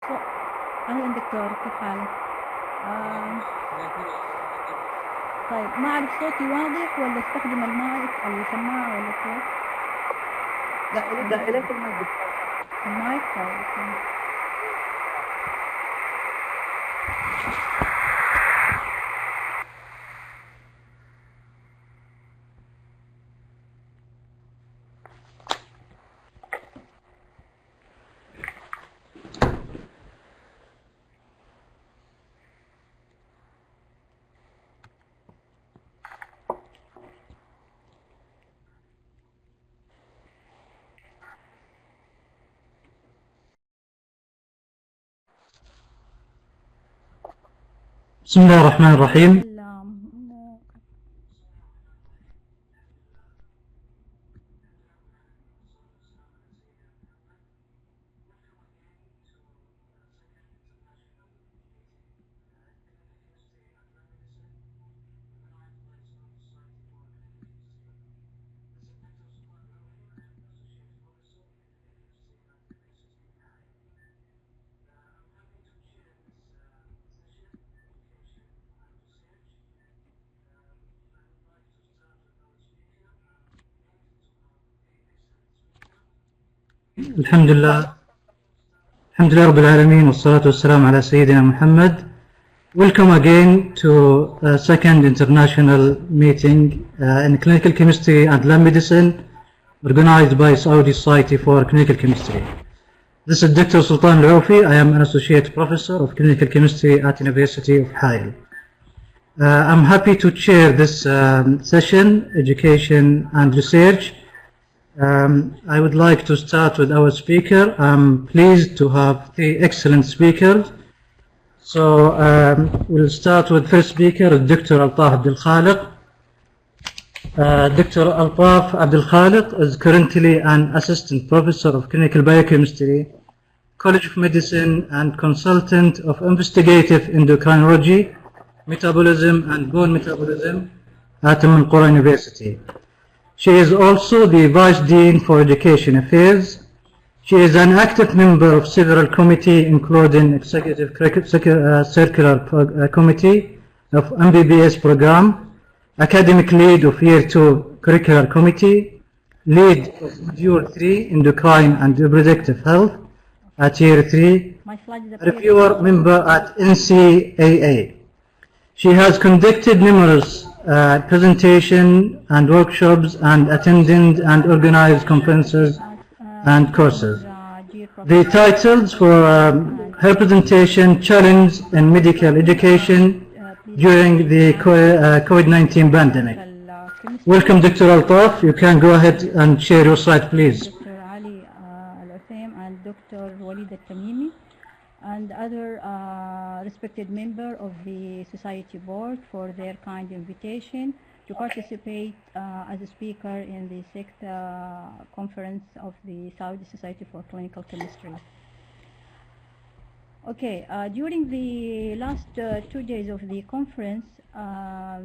أهلا دكتور، كيف حالك؟ طيب، ما أعرف صوتي واضح ولا استخدم المايك أو السماعة ولا كيف؟ لا إليك المايك. المايك طيب. بسم الله الرحمن الرحيم. الحمد لله رب العالمين والصلاة والسلام على سيدنا محمد. Welcome again to a second international meeting in clinical chemistry and lab medicine organized by Saudi Society for Clinical Chemistry. This is Dr. Sultan Al-Awfi. I am an associate professor of clinical chemistry at University of Hail. I'm happy to chair this session, education and research. I would like to start with our speaker. I'm pleased to have three excellent speakers. So we'll start with first speaker, Dr. Altaf Abdel Khaliq. Dr. Altaf Abdel Khaliq is currently an assistant professor of clinical biochemistry, College of Medicine, and consultant of investigative endocrinology, metabolism and bone metabolism at Al-Qura University. She is also the Vice Dean for Education Affairs. She is an active member of several committees, including Executive Circular Committee of MBBS Program, Academic Lead of Year 2 Curricular Committee, Lead of Module 3 Endocrine and Reproductive Health at Year 3, Reviewer Member at NCAA. She has conducted numerous presentation and workshops and attended and organized conferences and courses. The titles for her presentation: Challenge in Medical Education during the COVID-19 pandemic. Welcome, Dr. Altaf. You can go ahead and share your slide, please. Dr. Ali Al-Hussein and Dr. Walid Al-Tamimi and other respected member of the Society Board for their kind invitation to participate as a speaker in the sixth conference of the Saudi Society for Clinical Chemistry. Okay, during the last 2 days of the conference,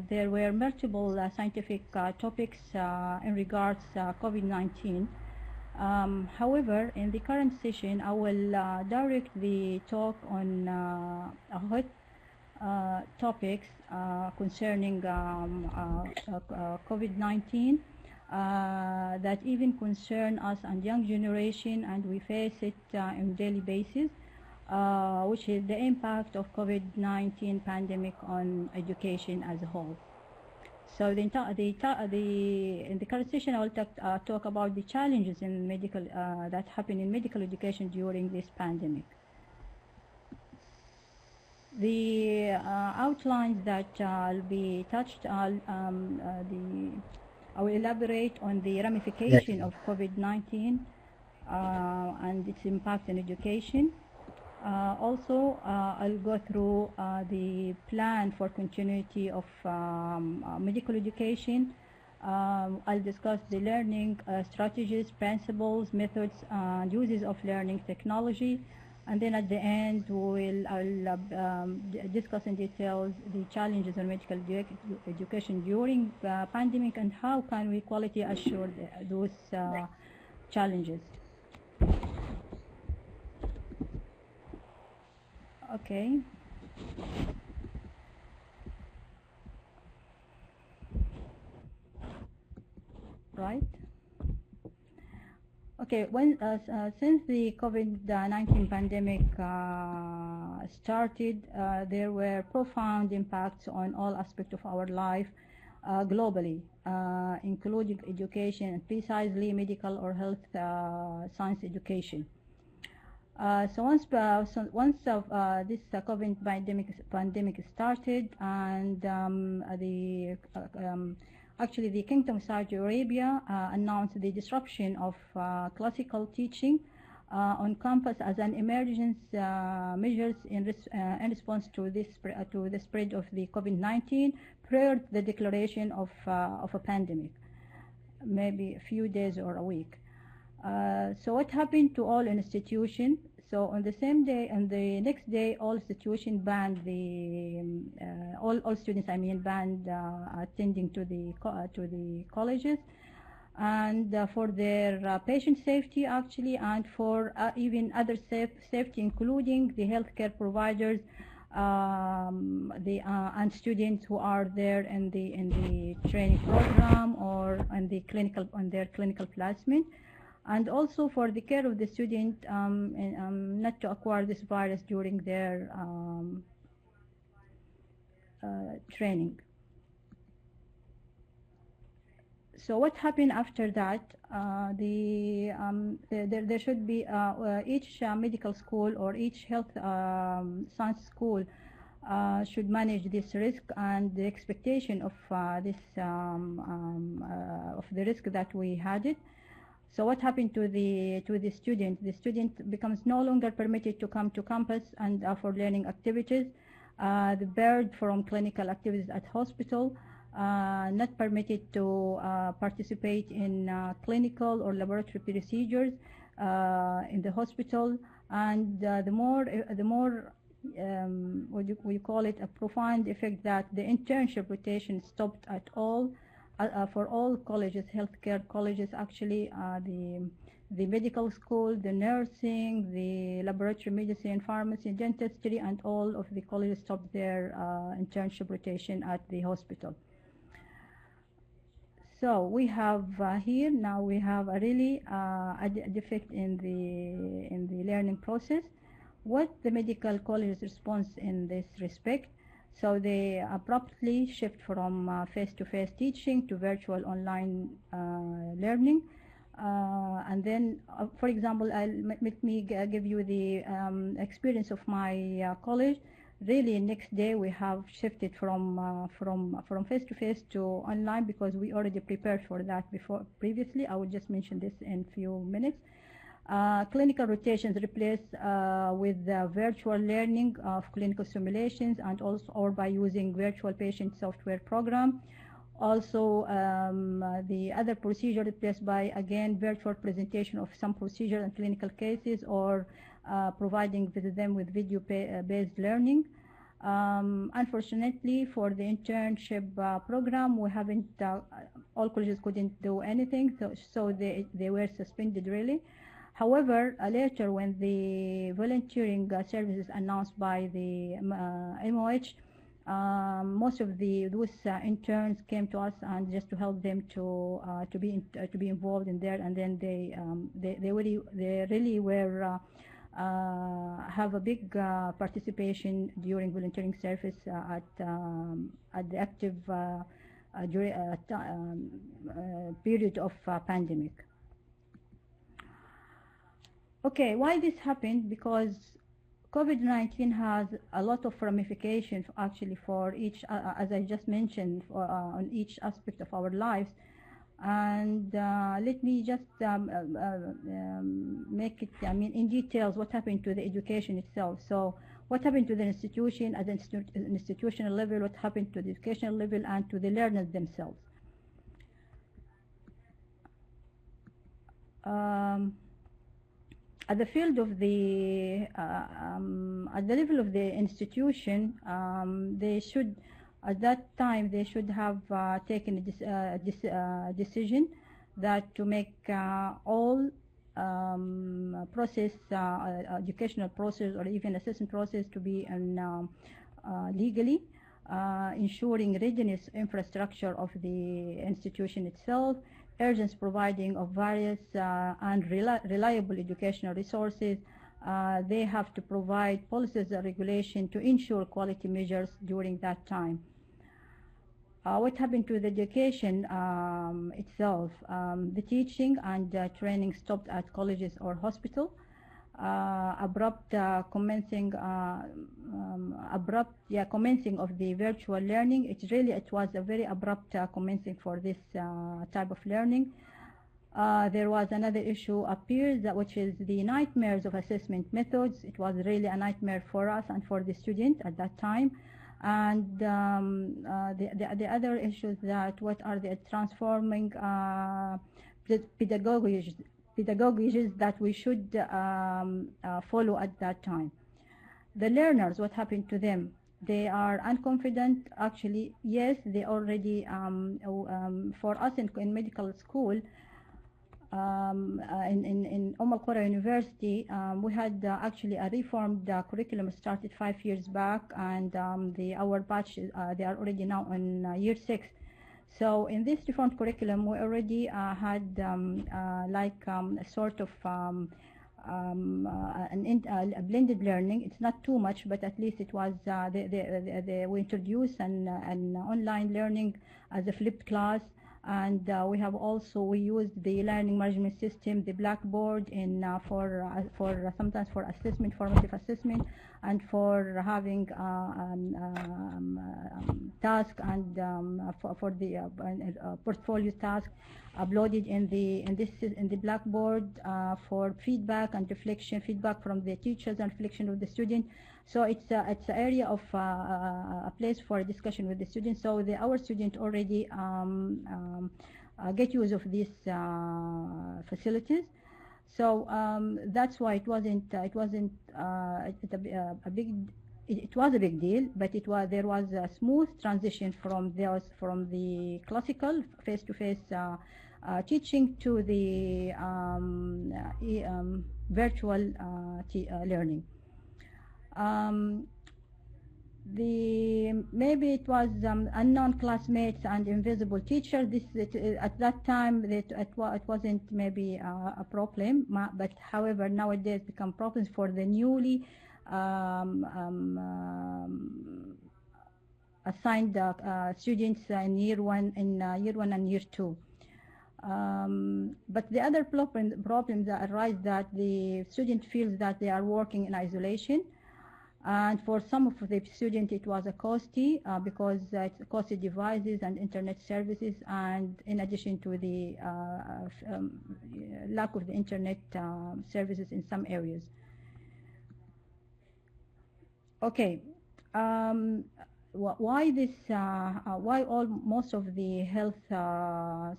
there were multiple scientific topics in regards COVID-19. However, in the current session, I will direct the talk on hot topics concerning COVID-19 that even concern us and young generation, and we face it on daily basis, which is the impact of COVID-19 pandemic on education as a whole. So in the current session, I will talk about the challenges in medical that happen in medical education during this pandemic. The outlines that will be touched, I will elaborate on the ramification of COVID-19 and its impact on education. Also, I'll go through the plan for continuity of medical education. I'll discuss the learning strategies, principles, methods, and uses of learning technology. And then at the end, I'll discuss in details the challenges in medical education during the pandemic and how can we quality assure those challenges. Okay. Right. Okay. Since the COVID-19 pandemic started, there were profound impacts on all aspects of our life globally, including education, and precisely medical or health science education. So once this COVID pandemic started, and actually the Kingdom of Saudi Arabia announced the disruption of classical teaching on campus as an emergency measures in response to the spread of the COVID-19 prior to the declaration of a pandemic, maybe a few days or a week. So what happened to all institutions? So on the same day and the next day, all institutions banned all students, banned attending to the colleges, and for their patient safety actually, and for even other safety, including the healthcare providers, and students who are there in the training program or on their clinical placement. And also for the care of the student, not to acquire this virus during their training. So what happened after that? There should be each medical school or each health science school should manage this risk and the expectation of of the risk that we had it. So what happened to the student? The student becomes no longer permitted to come to campus and for learning activities. The barred from clinical activities at hospital, not permitted to participate in clinical or laboratory procedures in the hospital, and the more what do you call it, a profound effect that the internship rotation stopped at all. For all colleges, healthcare colleges actually, the medical school, the nursing, the laboratory medicine, pharmacy, dentistry, and all of the colleges stopped their internship rotation at the hospital. So we have here now we have a really a defect in the learning process. What the medical college's response in this respect? So they abruptly shift from face-to-face teaching to virtual online learning. And then, for example, let me give you the experience of my college. Really, next day we have shifted from face-to-face to online because we already prepared for that previously. I will just mention this in a few minutes. Clinical rotations replaced with virtual learning of clinical simulations, and also or by using virtual patient software program. Also, the other procedure replaced by again virtual presentation of some procedure and clinical cases, or providing them with video-based learning. Unfortunately, for the internship program, we haven't. All colleges couldn't do anything, so they were suspended really. However, later when the volunteering services announced by the MOH, most of those interns came to us and just to help them to be involved in there, and then they really were have a big participation during volunteering service at the active period of pandemic. Okay, why this happened? Because COVID-19 has a lot of ramifications actually for each, as I just mentioned, on each aspect of our lives. And let me just make it, in details what happened to the education itself. So what happened to the institution at the institutional level, what happened to the educational level, and to the learners themselves. At the field of the, at the level of the institution, they should, at that time, they should have taken a decision that to make all process, educational process, or even assessment process to be legally, ensuring readiness infrastructure of the institution itself, urgent providing of various and reliable educational resources. They have to provide policies and regulation to ensure quality measures during that time. What happened to the education itself? The teaching and training stopped at colleges or hospital. Abrupt commencing of the virtual learning. It was a very abrupt commencing for this type of learning. There was another issue appears, which is the nightmares of assessment methods. It was really a nightmare for us and for the student at that time. And the other issues, that what are the transforming pedagogies that we should follow at that time. The learners, what happened to them? They are unconfident. Actually, yes, they already, for us in medical school, in Al-Qura University, we had actually a reformed curriculum started 5 years back, and our batch, they are already now in year 6. So in this reformed curriculum, we already had a sort of a blended learning. It's not too much, but at least it was, we introduced an online learning as a flipped class. And we used the learning management system, the Blackboard, for sometimes for assessment, formative assessment, and for having task and for the portfolio task uploaded in the Blackboard for feedback and reflection, feedback from the teachers and reflection of the student. So it's an area of a place for discussion with the students. So our students already get use of these facilities. So that's why it was a big deal, but there was a smooth transition from the classical face-to-face teaching to the virtual learning. Maybe it was unknown classmates and invisible teachers. At that time it wasn't maybe a problem, but however nowadays become problems for the newly assigned students in year 1 and year 2. But the other problems that arise, that the student feels that they are working in isolation. And for some of the students it was a costly because it's costly devices and internet services, and in addition to the lack of the internet services in some areas. Okay, why most of the health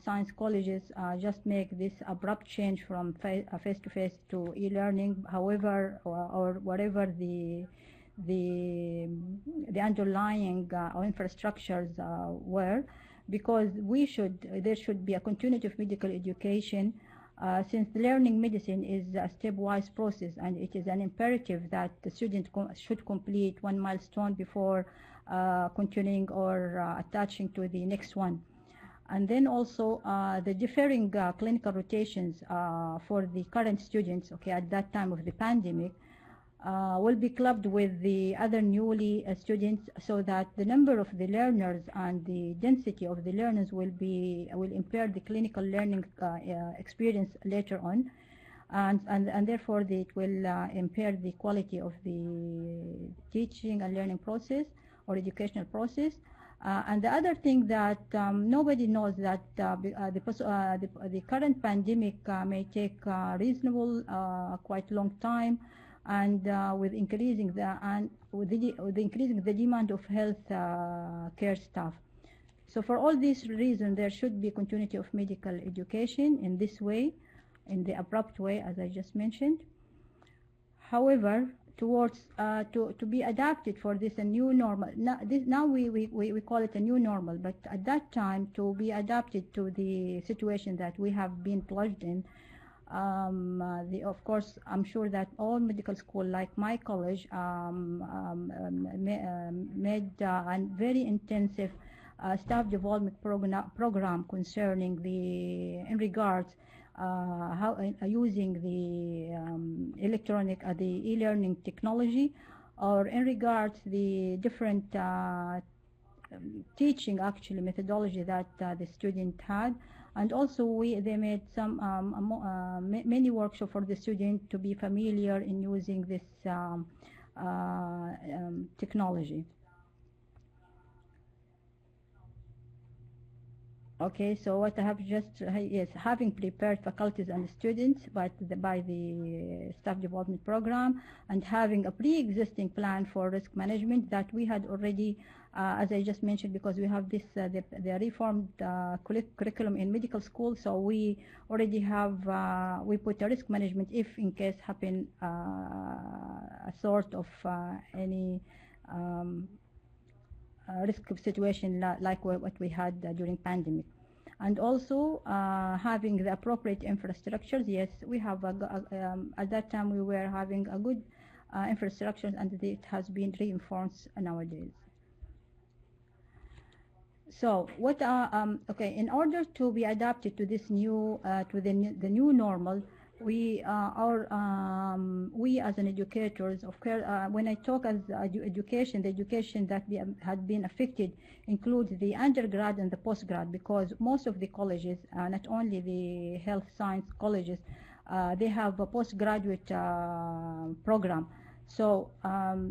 science colleges just make this abrupt change from face-to-face to e-learning, however, or whatever the underlying infrastructures were, because there should be a continuity of medical education, since learning medicine is a stepwise process, and it is an imperative that the student should complete one milestone before continuing or attaching to the next one. And then also the differing clinical rotations for the current students, okay, at that time of the pandemic, will be clubbed with the other newly students, so that the number of the learners and the density of the learners will impair the clinical learning experience later on, and therefore it will impair the quality of the teaching and learning process or educational process. And the other thing that nobody knows, that the current pandemic may take reasonable, quite long time, and with increasing the demand of health care staff. So for all these reasons, there should be continuity of medical education in this way, in the abrupt way, as I just mentioned. However, towards to be adapted for this a new normal. Now we call it a new normal, but at that time, to be adapted to the situation that we have been plunged in, Of course, I'm sure that all medical school, like my college, made a very intensive staff development program concerning in regards how using the electronic, the e-learning technology, or in regards the different teaching actually methodology that the student had. And also they made some many workshops for the student to be familiar in using this technology. Okay, so what I have just, yes, having prepared faculties and students by the staff development program, and having a pre-existing plan for risk management that we had already, as I just mentioned, because we have this, the reformed curriculum in medical school, so we already have, we put a risk management if in case happen a sort of any risk situation like what we had during pandemic. And also having the appropriate infrastructures. Yes, we have at that time we were having a good infrastructure, and it has been reinforced nowadays. So what okay, in order to be adapted to this new to the new normal, we we as an educators, of course, when I talk as education, the education that had been affected includes the undergrad and the postgrad, because most of the colleges, not only the health science colleges, they have a postgraduate program. So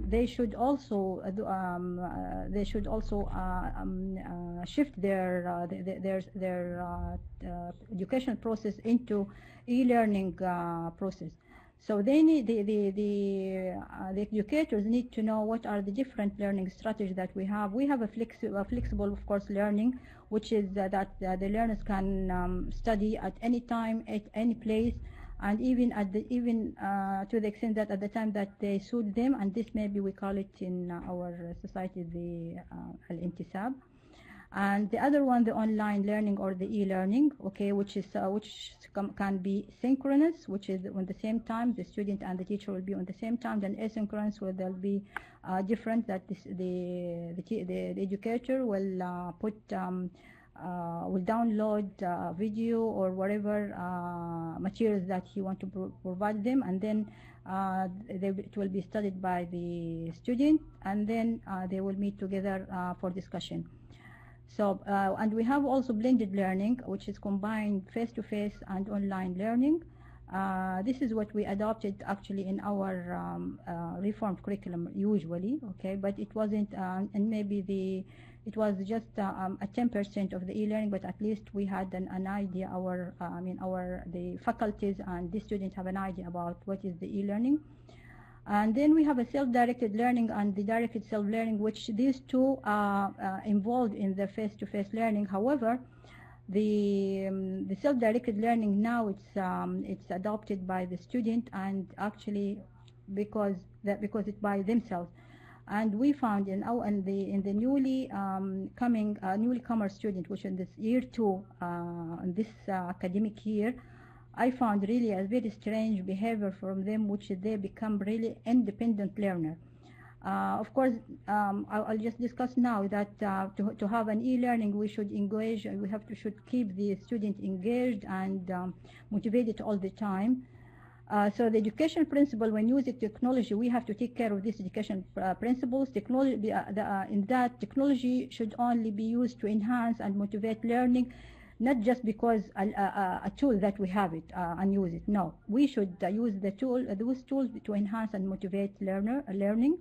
they should also shift their educational process into e-learning process. So they need the educators need to know what are the different learning strategies that we have. We have a flexible, of course, learning, which is that the learners can study at any time, at any place, and even to the extent that at the time that they suit them, and this maybe we call it in our society the al-intisab. And the other one, the online learning or the e-learning, okay, which can be synchronous, which is on the same time the student and the teacher will be on the same time. Then asynchronous, where there'll be different, that the educator will put will download video or whatever materials that he want to provide them, and then it will be studied by the student, and then they will meet together for discussion. So, and we have also blended learning, which is combined face-to-face and online learning. This is what we adopted actually in our reformed curriculum usually, okay, but it wasn't, and maybe it was just a 10% of the e-learning, but at least we had an idea, the faculties and the students have an idea about what is the e-learning. And then we have a self-directed learning and the directed self-learning, which these two are involved in the face-to-face learning. However, the self-directed learning now it's adopted by the student, and actually because it's by themselves. And we found in the newly newcomer student, which in this year 2, in this academic year, I found really a very strange behavior from them, which they become really independent learner. Of course, I'll just discuss now that to have an e-learning, we should engage, and should keep the student engaged and motivated all the time. So the education principle, when using technology, we have to take care of these education principles. Technology, in that technology should only be used to enhance and motivate learning, not just because a tool that we have it and use it. No, we should use those tools to enhance and motivate learning.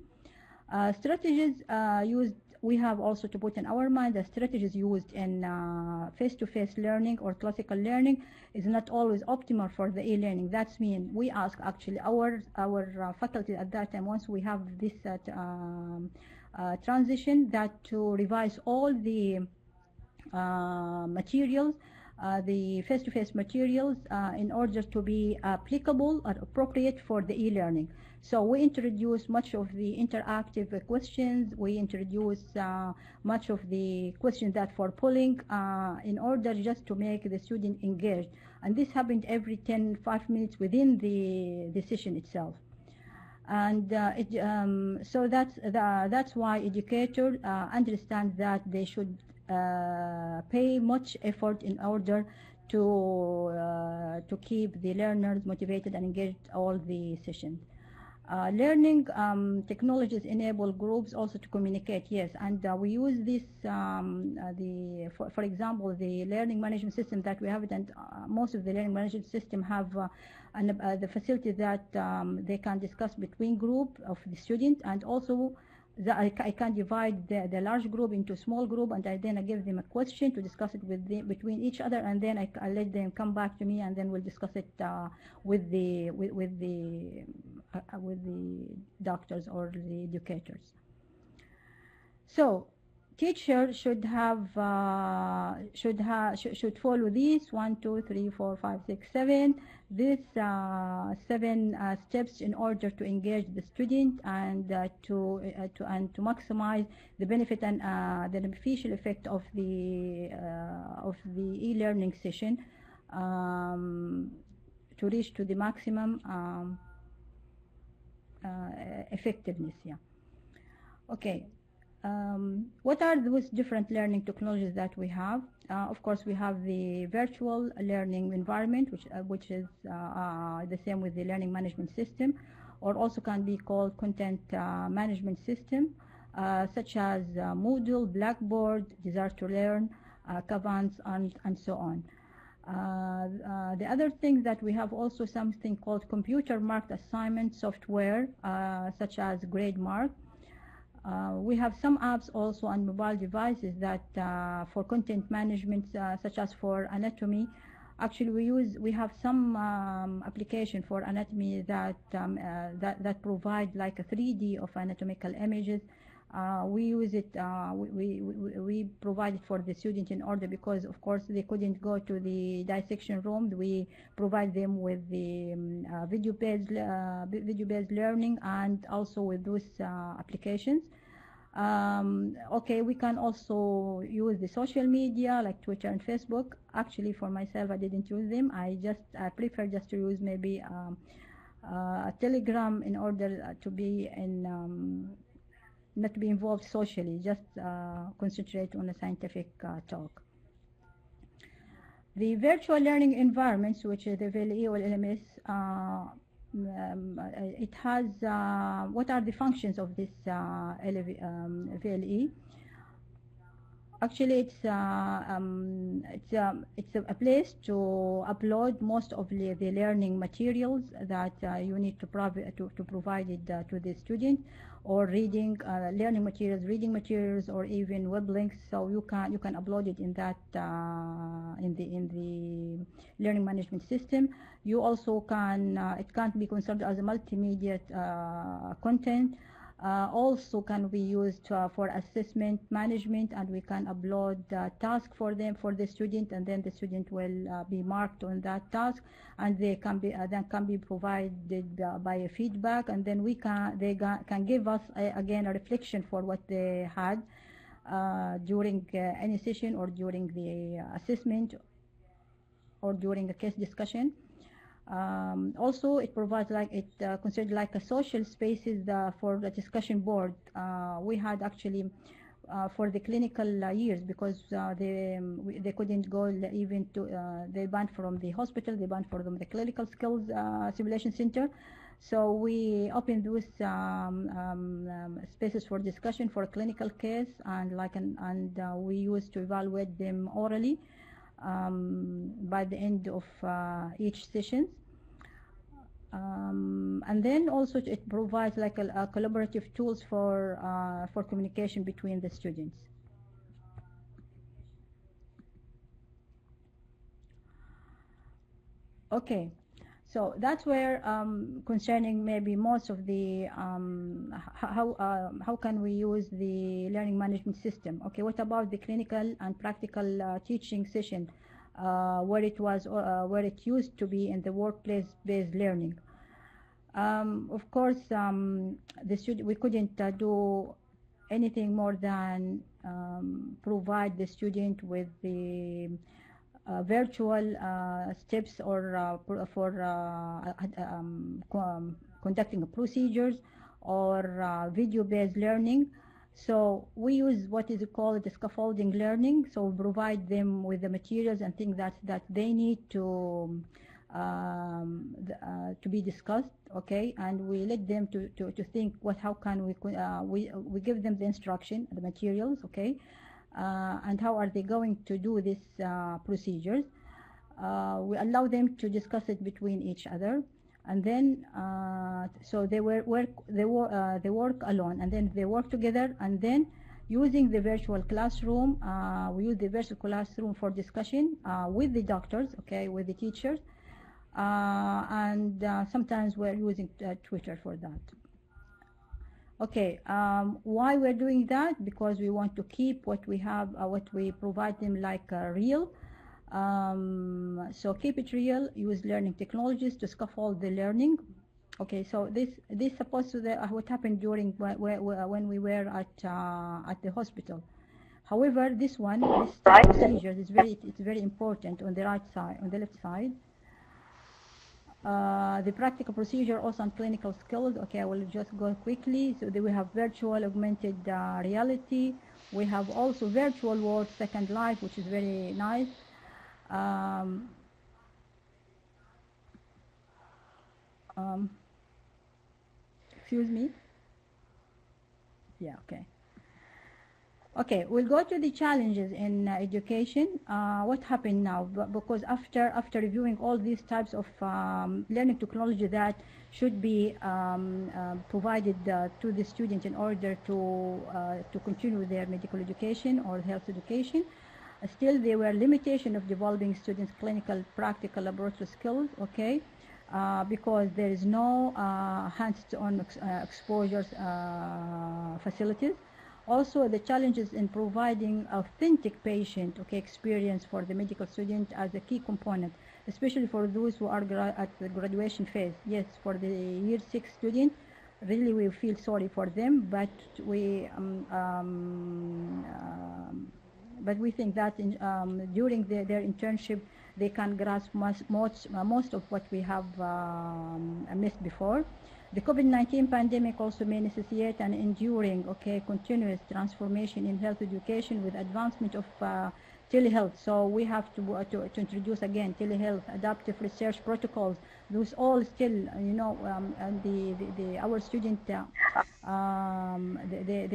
Strategies used, we have also to put in our mind that strategies used in face-to-face learning or classical learning is not always optimal for the e-learning. That's mean we ask actually our faculty at that time, once we have this transition, that to revise all the materials the face-to-face materials in order to be applicable or appropriate for the e-learning. So we introduce much of the interactive questions. We introduce much of the questions that for polling in order just to make the student engaged. And this happened every 5 minutes within the session itself. And so that's why educators understand that they should pay much effort in order to keep the learners motivated and engaged all the sessions. Learning technologies enable groups also to communicate, yes, and we use this, for example, the learning management system that we have, and most of the learning management system have the facility that they can discuss between group of the students, and also I can divide the large group into small group, and then I give them a question to discuss it between each other, and then I let them come back to me, and then we'll discuss it with the doctors or the educators. So teachers should follow these 1, 2, 3, 4, 5, 6, 7. These 7 steps in order to engage the student and to maximize the benefit and the beneficial effect of the e-learning session to reach to the maximum effectiveness. Yeah. Okay. What are those different learning technologies that we have? Of course, we have the virtual learning environment, which is the same with the learning management system, or also can be called content management system, such as Moodle, Blackboard, Desire to Learn, Kavans, and so on. The other thing that we have also something called computer marked assignment software, such as GradeMark. We have some apps also on mobile devices that for content management, such as for anatomy. Actually, we have some application for anatomy that provide like a 3D of anatomical images. We use it. We provide it for the student in order, because of course they couldn't go to the dissection room. We provide them with the video-based learning, and also with those applications. Okay, we can also use the social media like Twitter and Facebook. Actually, for myself, I didn't use them. I prefer just to use maybe a Telegram in order to be in. Not to be involved socially, just concentrate on a scientific talk. The virtual learning environments, which is the VLE or LMS, it has, what are the functions of this VLE? Actually, it's a place to upload most of the learning materials that you need to provide it to the student, or reading learning materials, reading materials, or even web links. So you can upload it in that in the learning management system. You also can it can't be considered as a multimedia content. Also can be used for assessment management, and we can upload task for the student, and then the student will be marked on that task, and they can be provided by a feedback, and then they can give us again a reflection for what they had during any session, or during the assessment, or during a case discussion. Also, it provides considered like a social spaces for the discussion board. We had actually for the clinical years, because they couldn't go even to they banned from the hospital, they banned from the clinical skills simulation center. So we opened those spaces for discussion for a clinical case, and we used to evaluate them orally by the end of each session. And then also it provides like a collaborative tools for communication between the students. Okay, so that's where concerning maybe most of the how can we use the learning management system. Okay, what about the clinical and practical teaching session? where it used to be in the workplace-based learning. Of course, we couldn't do anything more than provide the student with the virtual steps or for conducting procedures or video-based learning. So we use what is called the scaffolding learning. So we provide them with the materials and things that they need to be discussed, okay, and we let them to think how can we give them the instruction, the materials, okay, and how are they going to do these procedures. We allow them to discuss it between each other, and then so they work alone, and then they work together, and then using the virtual classroom, we use the virtual classroom for discussion with the doctors, okay, with the teachers. And sometimes we're using Twitter for that. Okay, why we're doing that? Because we want to keep what we have, what we provide them like real. So keep it real, use learning technologies to scaffold the learning. Okay, so this supposed to what happened during when we were at the hospital. However, this procedure is very important on the right side, on the left side. The practical procedure also on clinical skills. Okay, I will just go quickly. So we have virtual augmented reality. We have also virtual world Second Life, which is very nice. Excuse me. Yeah, okay. Okay, we'll go to the challenges in education. What happened now? Because after reviewing all these types of learning technology that should be provided to the student in order to continue their medical education or health education, still there were limitations of developing students' clinical, practical, laboratory skills. Okay, because there is no hands-on exposures facilities. Also, the challenges in providing authentic patient experience for the medical student as a key component, especially for those who are at the graduation phase. Yes, for the year 6 student, really we feel sorry for them, but we think that during their internship they can grasp most of what we have missed before. The COVID-19 pandemic also may necessitate an enduring, continuous transformation in health education with advancement of telehealth. So we have to introduce again telehealth, adaptive research protocols. Those all still, and our students they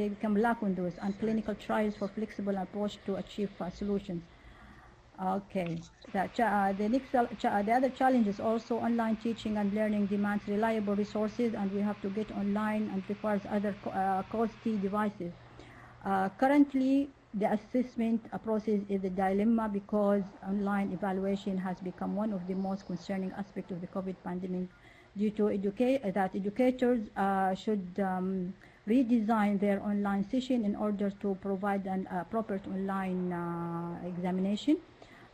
become lack on those, and clinical trials for flexible approach to achieve solutions. Okay, the other challenge is also online teaching and learning demands reliable resources, and we have to get online and requires other costly devices. Currently, the assessment process is a dilemma because online evaluation has become one of the most concerning aspects of the COVID pandemic due to that educators should redesign their online session in order to provide a proper online examination.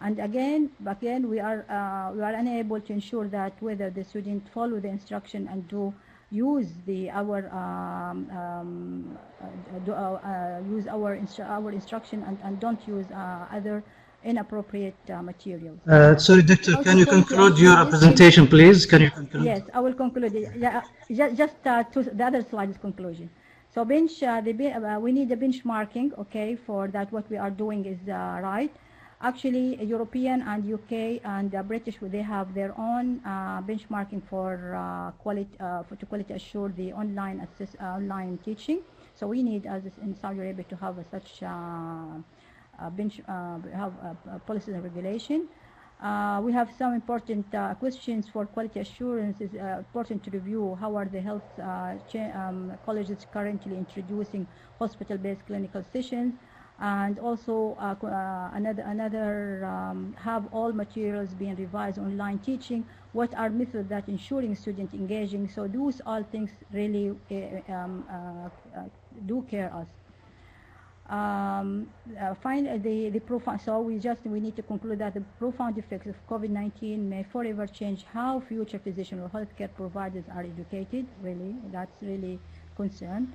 And again, we are unable to ensure that whether the student follow the instruction and do use our instruction and don't use other inappropriate materials. Sorry, Doctor, can you conclude your presentation, please? Can you conclude? Yes, I will conclude. Just the other slide is conclusion. So we need a benchmarking, for that what we are doing is right. Actually, European and UK and British, they have their own benchmarking for to quality assure the online teaching. So we need, as in Saudi Arabia, to have such policies and regulation. We have some important questions for quality assurance. It's important to review how are the health colleges currently introducing hospital-based clinical sessions. And also have all materials being revised online teaching. What are methods that ensuring student engaging? So those all things really do care us. So we need to conclude that the profound effects of COVID-19 may forever change how future physician or healthcare providers are educated. Really, that's really concern.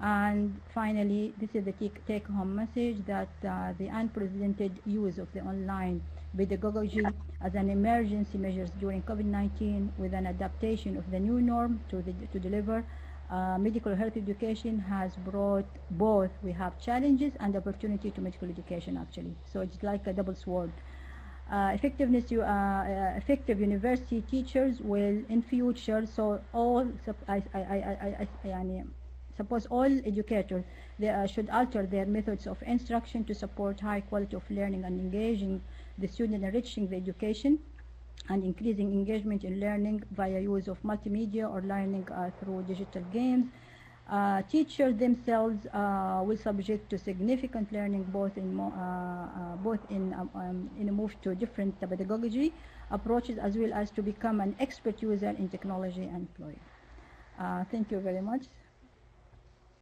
And finally, this is the take-home message that the unprecedented use of the online pedagogy as an emergency measures during COVID-19 with an adaptation of the new norm to deliver medical health education has brought both. We have challenges and opportunity to medical education actually. So it's like a double sword. Effective university teachers will in future, so suppose all educators should alter their methods of instruction to support high quality of learning and engaging the student, enriching the education and increasing engagement in learning via use of multimedia or learning through digital games. Teachers themselves will subject to significant learning both in a move to different pedagogy approaches as well as to become an expert user in technology and employee. Thank you very much.